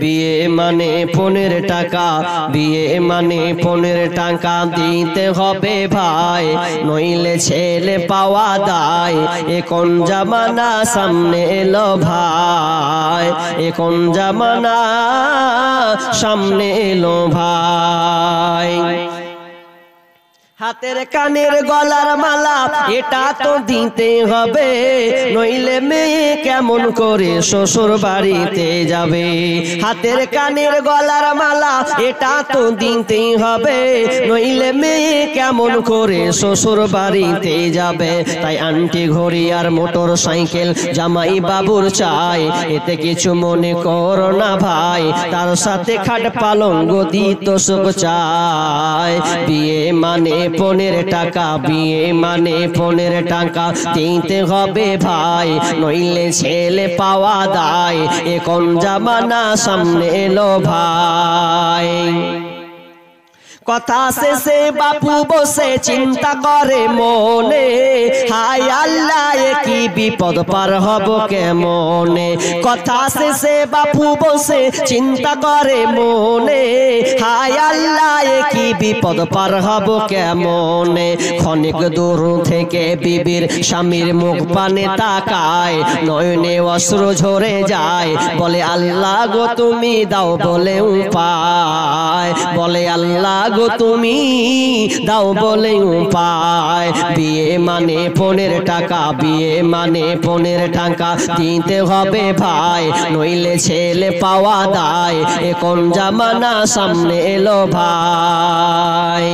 বিয়ে মানে পনের টাকা, বিয়ে মানে পনের টাকা দিতে হবে ভাই, নইলে ছেলে পাওয়া দায়। এ কোন জামানা সামনে এলো ভাই, এ কোন জামানা সামনে এলো ভাই। হাতের কানের গলার মালা এটা তো দিতে হবে, নইলে মেয়ে কেমন করে শ্বশুর বাড়িতে যাবে। হাতের কানের গলার মালা এটা তো দিতে হবে, নইলে মেয়ে কেমন করে শ্বশুর বাড়িতে যাবে। তাই আন্টি ঘড়ি আর মোটর সাইকেল জামাই বাবুর চাই, এতে কিছু মনে করো না ভাই, তার সাথে খাট পালঙ্গ দিত সুখ চাই। বিয়ে মানে পনের টাকা, বিয়ে মানে পনের টাকা দিতে হবে ভাই, নইলে ছেলে পাওয়া দায়। এ কোন জামানা সামনে এলো ভাই। কথা শেষে বাপু বসে চিন্তা করে মনে, হায় আল্লাহ এ কি বিপদ পার হব কেমনে। কথা শেষে বাপু বসে চিন্তা করে মনে, হায় আল্লাহ এ কি বিপদ পার হব কেমনে। ক্ষণিক দূর থেকে বিবির স্বামীর মুখ পানে তাকায়, নয়নে অশ্রু ঝরে যায়, বলে আল্লাহ গো তুমি দাও বলে উপায়, বলে আল্লাহ গো তুমি দাও বলে উপায়। বিয়ে মানে পনের টাকা, বিয়ে মানে পনের টাকা দিতে হবে ভাই, নইলে ছেলে পাওয়া দায়। এ কোন জামানা সামনে এলো ভাই।